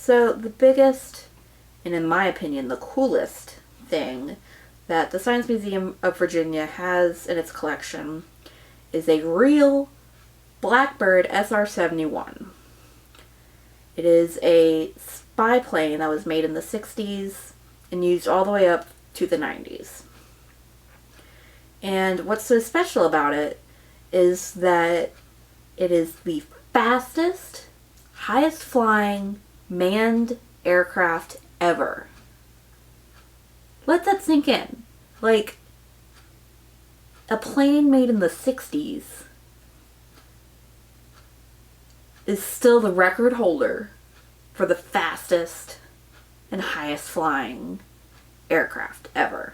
So the biggest, and in my opinion, the coolest thing that the Science Museum of Virginia has in its collection is a real Blackbird SR-71. It is a spy plane that was made in the 60s and used all the way up to the 90s. And what's so special about it is that it is the fastest, highest flying manned aircraft ever. Let that sink in. Like, a plane made in the 60s is still the record holder for the fastest and highest flying aircraft ever.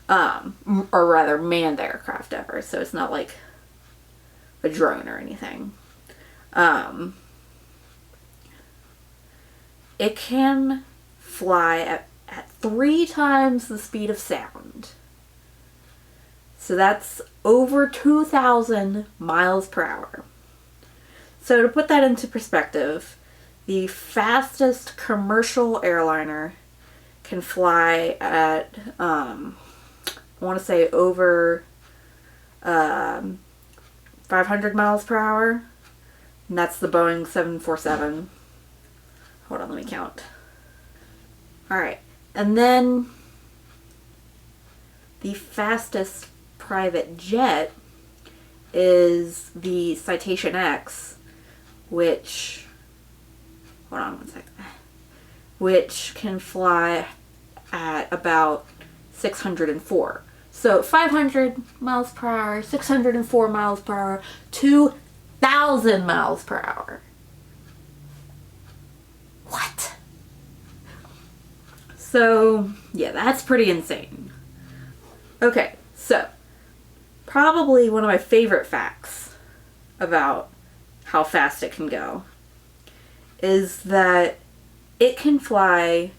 Or rather, manned aircraft ever. So it's not like a drone or anything. It can fly at 3 times the speed of sound. So that's over 2,000 miles per hour. So to put that into perspective, the fastest commercial airliner can fly at, I want to say over 500 miles per hour. And that's the Boeing 747. Hold on, let me count. Alright, and then the fastest private jet is the Citation X, which, hold on one second, which can fly at about 604. So 500 miles per hour, 604 miles per hour, 2,000 miles per hour. What? So, yeah, that's pretty insane. Okay, so, probably one of my favorite facts about how fast it can go is that it can fly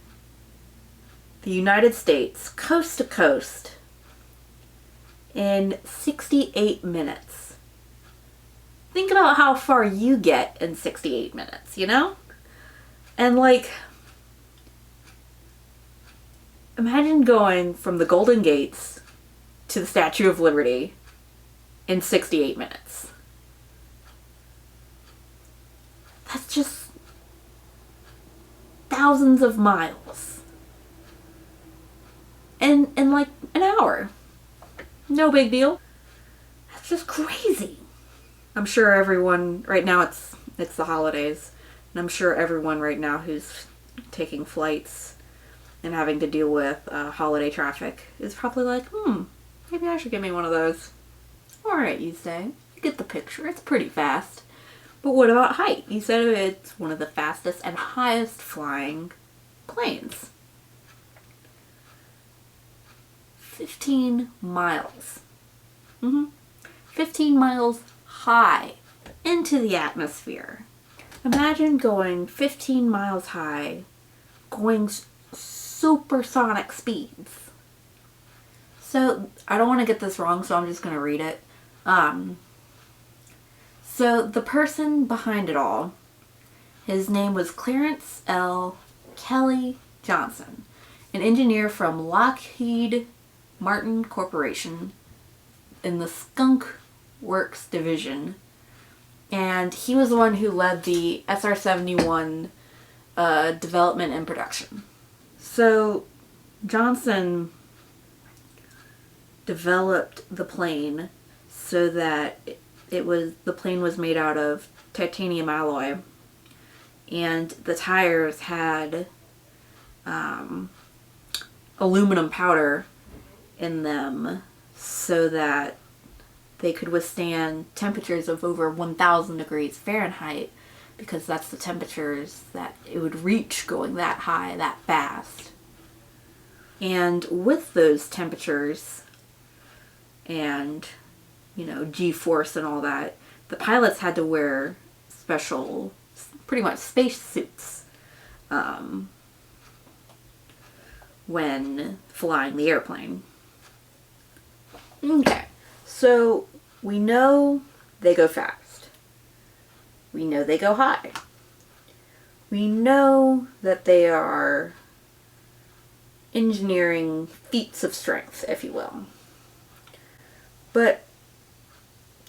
the United States coast to coast in 68 minutes. Think about how far you get in 68 minutes, you know? And like, imagine going from the Golden Gates to the Statue of Liberty in 68 minutes. That's just thousands of miles. And in like an hour. No big deal. That's just crazy. I'm sure everyone, right now it's the holidays, and I'm sure everyone right now who's taking flights and having to deal with holiday traffic is probably like, maybe I should get me one of those. Alright, you say. You get the picture. It's pretty fast. But what about height? You said it's one of the fastest and highest flying planes. 15 miles. 15 miles high into the atmosphere. Imagine going 15 miles high, going supersonic speeds. So, I don't want to get this wrong, so I'm just going to read it. So, the person behind it all, his name was Clarence L. Kelly Johnson, an engineer from Lockheed Martin Corporation in the Skunk Works division. And he was the one who led the SR-71 development and production. So Johnson developed the plane so that the plane was made out of titanium alloy, and the tires had aluminum powder in them so that they could withstand temperatures of over 1,000 degrees Fahrenheit, because that's the temperatures that it would reach going that high, that fast. And with those temperatures and, G-force and all that, the pilots had to wear special, pretty much space suits when flying the airplane. Okay, so we know they go fast. We know they go high. We know that they are engineering feats of strength, if you will. But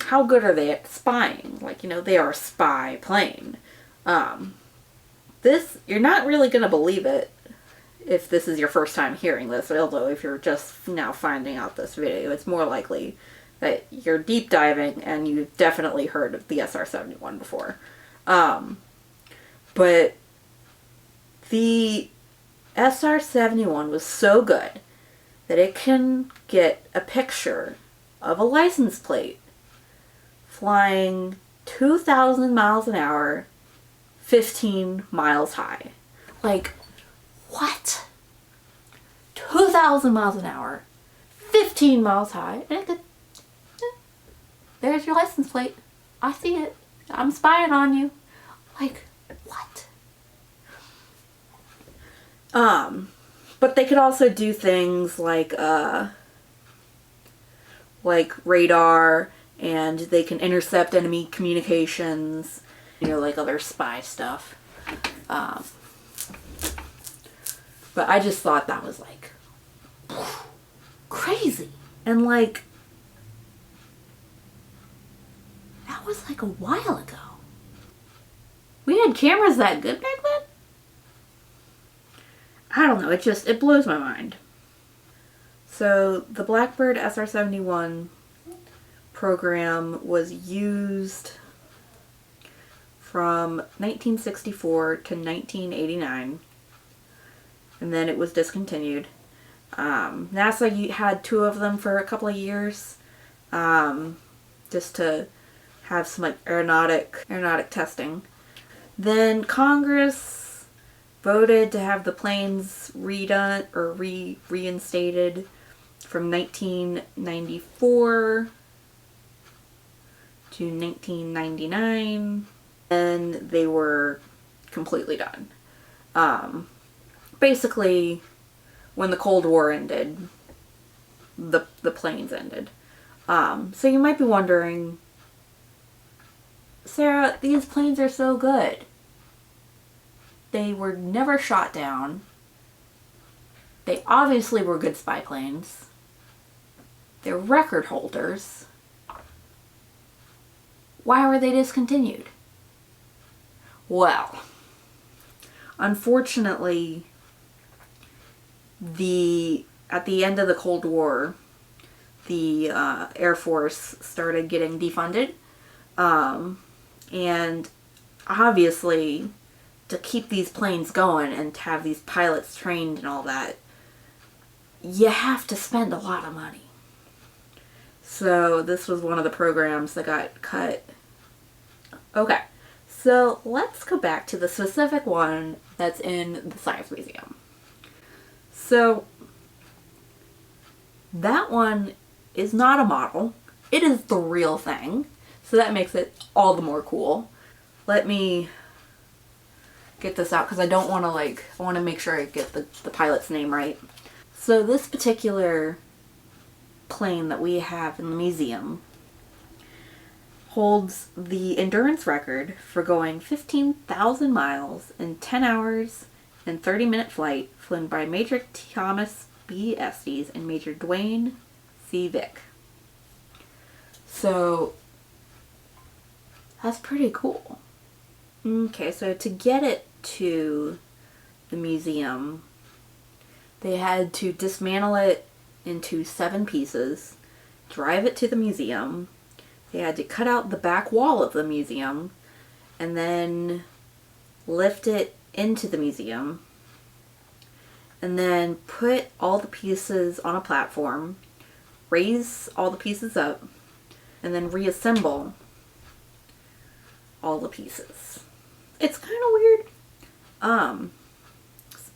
how good are they at spying? Like, they are a spy plane. You're not really going to believe it if this is your first time hearing this, although if you're just now finding out this video, it's more likely that you're deep diving and you've definitely heard of the SR-71 before. But the SR-71 was so good that it can get a picture of a license plate flying 2,000 miles an hour, 15 miles high. Like, what? 2,000 miles an hour, 15 miles high, and it could, there's your license plate. I see it. I'm spying on you. Like, what? But they could also do things like radar, and they can intercept enemy communications, like other spy stuff. But I just thought that was like crazy. And like, that was like a while ago. We had cameras that good back then? I don't know, it blows my mind. So the Blackbird SR-71 program was used from 1964 to 1989, and then it was discontinued. NASA had 2 of them for a couple of years, just to have some like aeronautic testing. Then Congress voted to have the planes redone or reinstated from 1994 to 1999, and they were completely done. Basically, when the Cold War ended, the planes ended. So you might be wondering, Sarah, these planes are so good. They were never shot down. They obviously were good spy planes. They're record holders. Why were they discontinued? Well, unfortunately, at the end of the Cold War, the Air Force started getting defunded. And obviously, to keep these planes going and to have these pilots trained and all that, you have to spend a lot of money. So this was one of the programs that got cut. Okay, so let's go back to the specific one that's in the Science Museum. So that one is not a model. It is the real thing. So that makes it all the more cool. Let me get this out because I don't want to I want to make sure I get the pilot's name right. So this particular plane that we have in the museum holds the endurance record for going 15,000 miles in 10 hours and 30-minute flight, flown by Major Thomas B. Estes and Major Dwayne C. Vick. So that's pretty cool. Okay, so to get it to the museum, they had to dismantle it into 7 pieces, drive it to the museum. They had to cut out the back wall of the museum and then lift it into the museum and then put all the pieces on a platform, raise all the pieces up, and then reassemble all the pieces. It's kind of weird.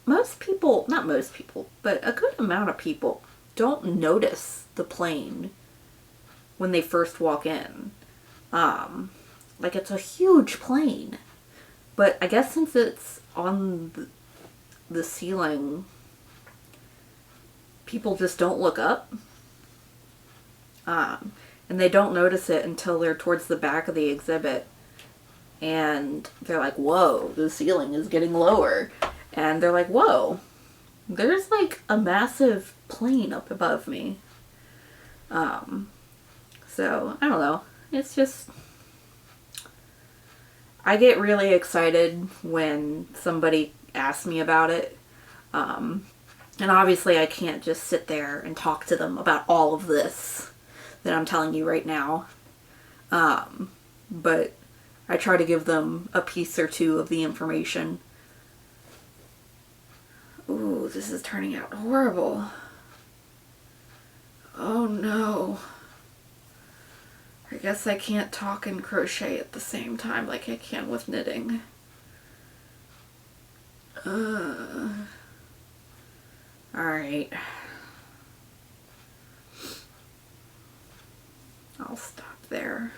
Most people, not most people, but a good amount of people don't notice the plane when they first walk in. Like, it's a huge plane. But I guess since it's on the ceiling, people just don't look up. And they don't notice it until they're towards the back of the exhibit. and they're like, whoa, the ceiling is getting lower. And they're like, whoa, there's like a massive plane up above me. So I don't know. It's just, I get really excited when somebody asks me about it. And obviously I can't just sit there and talk to them about all of this that I'm telling you right now. But I try to give them a piece or two of the information. Ooh, this is turning out horrible. Oh no. I guess I can't talk and crochet at the same time like I can with knitting. Alright. I'll stop there.